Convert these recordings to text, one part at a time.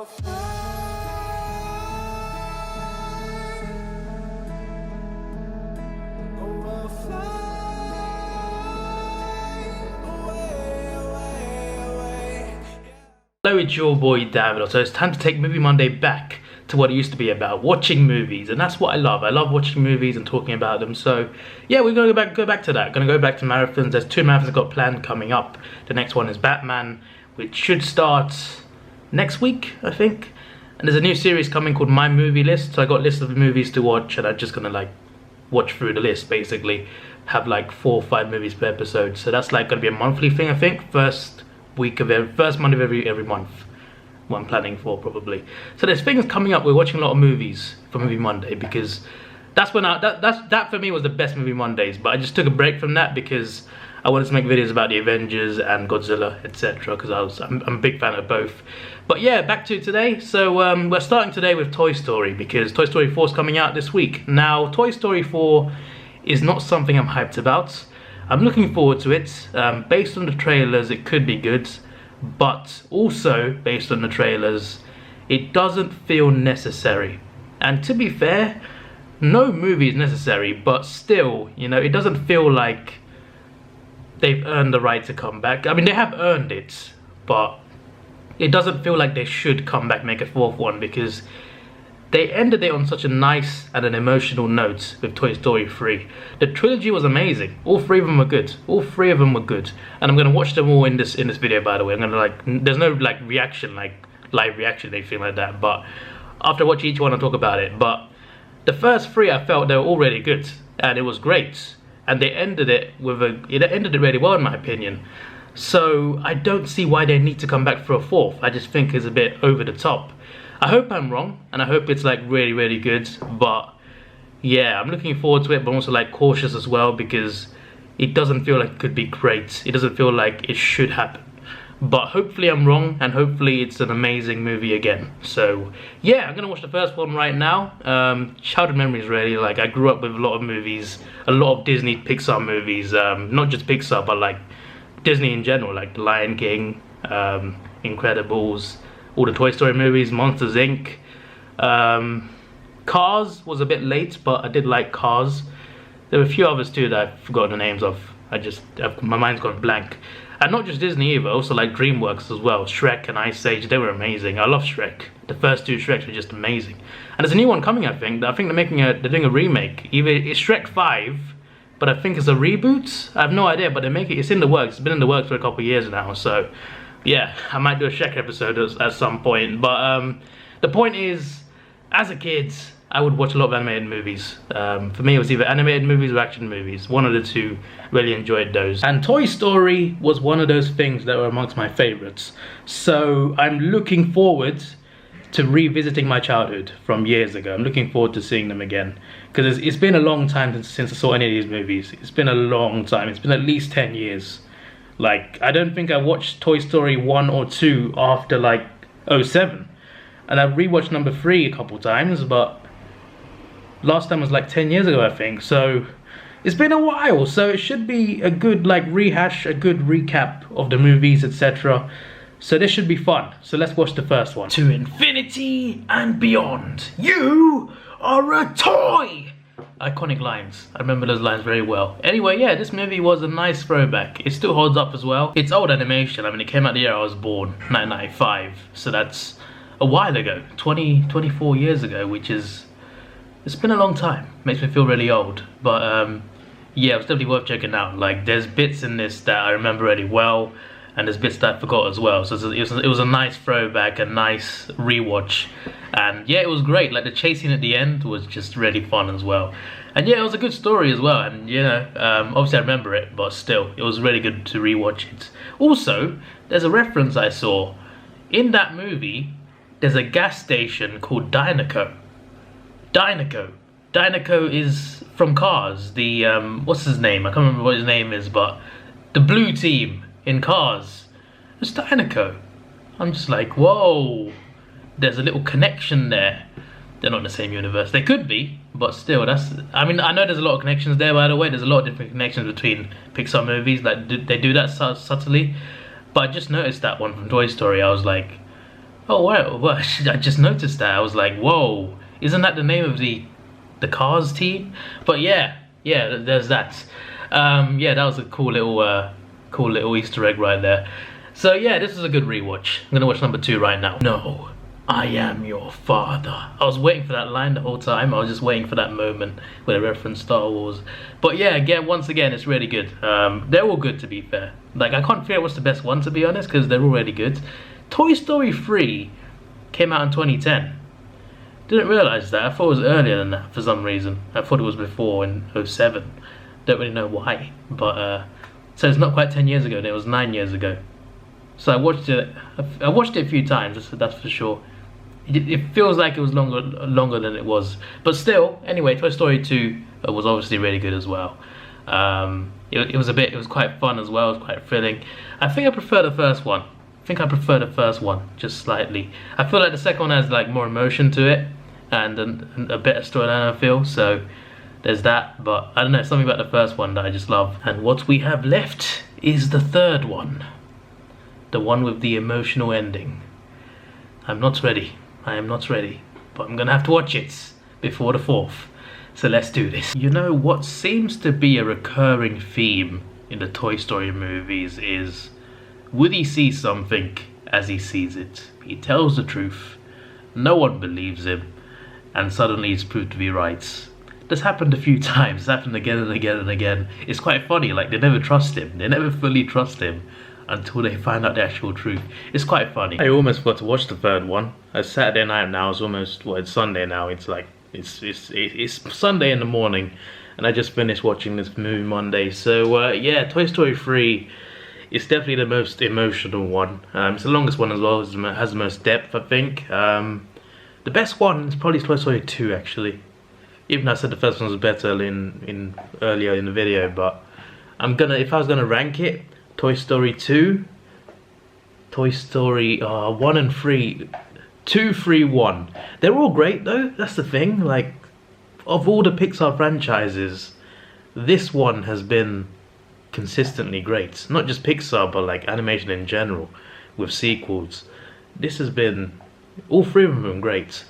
Hello, it's your boy Davidoff. So it's time to take Movie Monday back to what it used to be about, watching movies, and that's what I love. I love watching movies and talking about them. So yeah, we're gonna go back to that. Gonna go back to marathons. There's 2 marathons I've got planned coming up. The next one is Batman, which should start next week, I think. And there's a new series coming called My Movie List. So I got a list of movies to watch, and I'm just gonna like watch through the list basically. Have like 4 or 5 movies per episode. So that's like gonna be a monthly thing, I think. First Monday of every month. What I'm planning for, probably. So there's things coming up. We're watching a lot of movies for Movie Monday because that's when that for me was the best Movie Mondays. But I just took a break from that because I wanted to make videos about the Avengers and Godzilla, etc. Because I'm a big fan of both. But yeah, back to today. So we're starting today with Toy Story because Toy Story 4 is coming out this week. Now, Toy Story 4 is not something I'm hyped about. I'm looking forward to it. Based on the trailers, it could be good, but also based on the trailers, it doesn't feel necessary. And to be fair, no movie is necessary, but still, you know, it doesn't feel like they've earned the right to come back. I mean, they have earned it, but it doesn't feel like they should come back, make a 4th one, because they ended it on such a nice and an emotional note with Toy Story 3. The trilogy was amazing. All 3 of them were good. All 3 of them were good. And I'm gonna watch them all in this video, by the way. I'm gonna like, there's no like reaction, like live reaction, anything like that. But after I watch each one, I'll talk about it. But the first 3, I felt they were all really good, and it was great. And they ended it with it ended it really well, in my opinion. So I don't see why they need to come back for a 4th. I just think it's a bit over the top. I hope I'm wrong, and I hope it's like really, really good, but yeah, I'm looking forward to it, but I'm also like cautious as well because it doesn't feel like it could be great. It doesn't feel like it should happen, but hopefully I'm wrong, and hopefully it's an amazing movie again. So yeah, I'm gonna watch the first one right now. Childhood memories, really. Like, I grew up with a lot of movies, a lot of Disney Pixar movies, not just Pixar, but like Disney in general, like The Lion King, Incredibles, all the Toy Story movies, Monsters Inc. Cars was a bit late, but I did like Cars. There were a few others too that I've forgotten the names of. My mind's gone blank. And not just Disney either, also like DreamWorks as well. Shrek and Ice Age, they were amazing. I love Shrek. The first 2 Shreks were just amazing. And there's a new one coming, I think. I think they're doing a remake. Either it's Shrek 5, but I think it's a reboot. I have no idea, but it's in the works. It's been in the works for a couple of years now, so yeah, I might do a Shrek episode at some point. But the point is, as a kid, I would watch a lot of animated movies. For me, it was either animated movies or action movies. One of the 2, really enjoyed those. And Toy Story was one of those things that were amongst my favorites. So I'm looking forward to revisiting my childhood from years ago. I'm looking forward to seeing them again. Because it's been a long time since I saw any of these movies. It's been a long time. It's been at least 10 years. Like, I don't think I watched Toy Story 1 or 2 after like 07. And I've rewatched number 3 a couple times, but last time was like 10 years ago, I think. So it's been a while, so it should be a good like rehash, a good recap of the movies, etc. So this should be fun. So let's watch the first one. To infinity and beyond. You are a toy! Iconic lines. I remember those lines very well. Anyway, yeah, this movie was a nice throwback. It still holds up as well. It's old animation. I mean, it came out the year I was born, 1995. So that's a while ago, 24 years ago, which is, it's been a long time. Makes me feel really old. But yeah, it's definitely worth checking out. Like, there's bits in this that I remember really well, and there's bits that I forgot as well. So it was a nice throwback, a nice rewatch. And yeah, it was great. Like, the chase scene at the end was just really fun as well. And yeah, it was a good story as well. And you know, obviously I remember it, but still, it was really good to rewatch it. Also, there's a reference I saw. In that movie, there's a gas station called Dynaco. Dynaco is from Cars. The, what's his name? I can't remember what his name is, but the blue team in Cars. It's Dynaco. I'm just like, whoa. There's a little connection there. They're not in the same universe. They could be, but still, that's... I mean, I know there's a lot of connections there, by the way. There's a lot of different connections between Pixar movies. Like, they do that subtly. But I just noticed that one from Toy Story. I was like, Oh wow, well, I just noticed that. I was like, whoa, isn't that the name of the Cars team? But yeah, yeah, there's that. Yeah, that was a cool little Easter egg right there. So yeah, this is a good rewatch. I'm gonna watch number 2 right now. No, I am your father. I was waiting for that line the whole time. I was just waiting for that moment where they reference Star Wars. But yeah, once again, it's really good. They're all good, to be fair. Like, I can't figure out what's the best one, to be honest, because they're all really good. Toy Story 3 came out in 2010. Didn't realise that. I thought it was earlier than that for some reason. I thought it was before in 07. Don't really know why. But, so it's not quite 10 years ago, it was 9 years ago. So I watched it a few times, that's for sure. It feels like it was longer than it was. But still, anyway, Toy Story 2 was obviously really good as well. It was quite fun as well, it was quite thrilling. I think I prefer the first one. Just slightly. I feel like the second one has like more emotion to it and a better storyline, I feel. So there's that, but I don't know, something about the first one that I just love. And what we have left is the third one. The one with the emotional ending. I'm not ready. I am not ready. But I'm gonna have to watch it before the 4th. So let's do this. You know, what seems to be a recurring theme in the Toy Story movies is Woody sees something as he sees it. He tells the truth. No one believes him. And suddenly he's proved to be right. This happened a few times. It's happened again and again and again. It's quite funny, like they never trust him. They never fully trust him until they find out the actual truth. It's quite funny. I almost forgot to watch the third one. It's Saturday night now. It's almost, well, it's Sunday now. It's like, it's Sunday in the morning. And I just finished watching this movie Monday. So yeah, Toy Story 3 is definitely the most emotional one. It's the longest one as well. It has the most depth, I think. The best one is probably Toy Story 2, actually. Even though I said the first one was better earlier in the video, but if I was gonna rank it, Toy Story 2, Toy Story 1 and 3, 2, 3, 1. They're all great though. That's the thing. Like, of all the Pixar franchises, this one has been consistently great. Not just Pixar, but like animation in general, with sequels. This has been, all 3 of them have been great.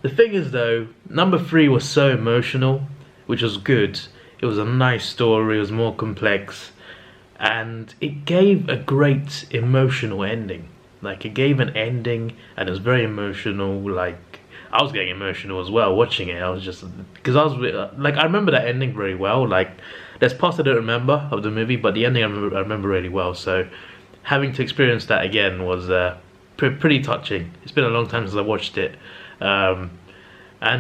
The thing is though, number 3 was so emotional, which was good. It was a nice story, it was more complex, and it gave a great emotional ending. Like, it gave an ending and it was very emotional. Like, I was getting emotional as well watching it. I was just, because I was like, I remember that ending very well. Like, there's parts I don't remember of the movie, but the ending I remember really well. So having to experience that again was pretty touching. It's been a long time since I watched it, and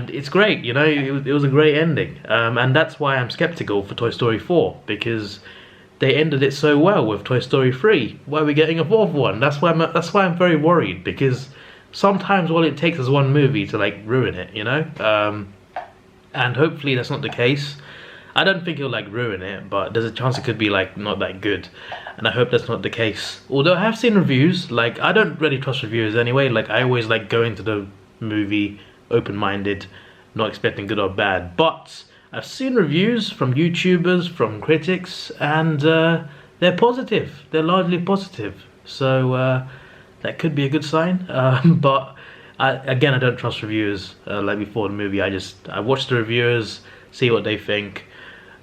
it's great. You know, it was a great ending, and that's why I'm skeptical for Toy Story 4, because they ended it so well with Toy Story 3. Why are we getting a 4th one? That's why I'm very worried, because sometimes all it takes is one movie to like ruin it, you know. And hopefully that's not the case. I don't think it'll like ruin it, but there's a chance it could be like not that good, and I hope that's not the case. Although I have seen reviews, like I don't really trust reviewers anyway. Like, I always like go into the movie open-minded, not expecting good or bad. But I've seen reviews from YouTubers, from critics, and they're positive. They're largely positive, so that could be a good sign. But I don't trust reviewers. Like before the movie, I watch the reviewers, see what they think,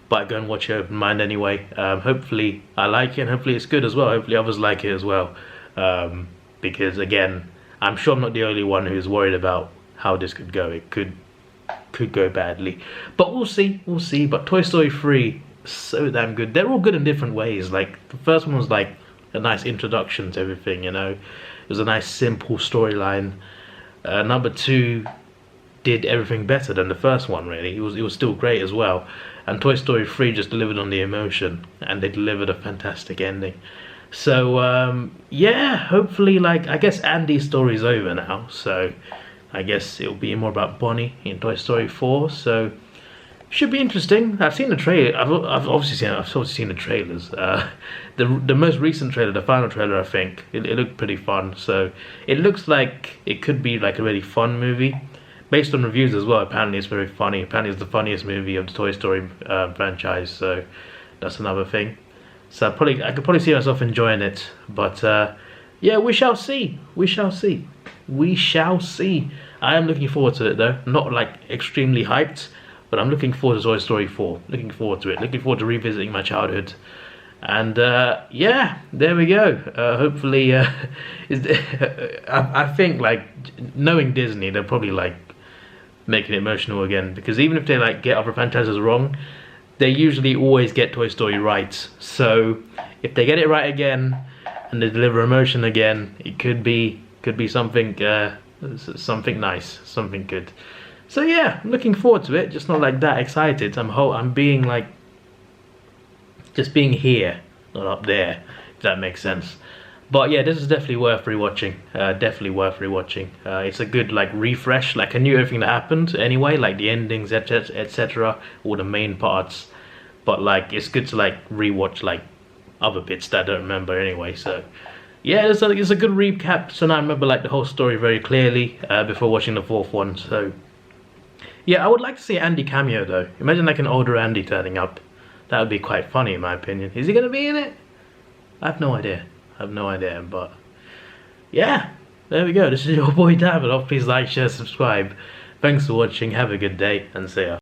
but I go and watch it open mind anyway. Hopefully I like it, and hopefully it's good as well. Hopefully others like it as well, because again, I'm sure I'm not the only one who's worried about how this could go. It could go badly, but we'll see. But Toy Story 3, so damn good. They're all good in different ways. Like, the first one was like a nice introduction to everything, you know. It was a nice simple storyline. Number 2 did everything better than the first one, really. It was still great as well. And Toy Story 3 just delivered on the emotion, and they delivered a fantastic ending. So yeah, hopefully, like, I guess Andy's story's over now, so I guess it'll be more about Bonnie in Toy Story 4. So should be interesting. I've seen the trailer. I've obviously seen the trailers. The most recent trailer, the final trailer, I think it looked pretty fun. So it looks like it could be like a really fun movie. Based on reviews as well, apparently it's very funny. Apparently it's the funniest movie of the Toy Story franchise, so that's another thing. So I could probably see myself enjoying it, but yeah, we shall see. we shall see. I am looking forward to it though. Not like extremely hyped, but I'm looking forward to Toy Story 4. Looking forward to it. Looking forward to revisiting my childhood. And yeah, there we go. Hopefully, I think like knowing Disney, they're probably like making it emotional again, because even if they like get other franchises wrong, they usually always get Toy Story right. So if they get it right again and they deliver emotion again, it could be something something nice, something good. So yeah, I'm looking forward to it. Just not like that excited. I'm being like, just being here, not up there, if that makes sense. But yeah, this is definitely worth rewatching. Definitely worth rewatching. It's a good like refresh. Like I knew everything that happened anyway, like the endings, etc., all the main parts. But like it's good to like rewatch like other bits that I don't remember anyway. So yeah, it's a good recap. So now I remember like the whole story very clearly before watching the fourth one. So yeah, I would like to see Andy cameo though. Imagine like an older Andy turning up. That would be quite funny in my opinion. Is he gonna be in it? I have no idea. But yeah, there we go. This is your boy Davidoff. Please like, share, subscribe. Thanks for watching. Have a good day and see ya.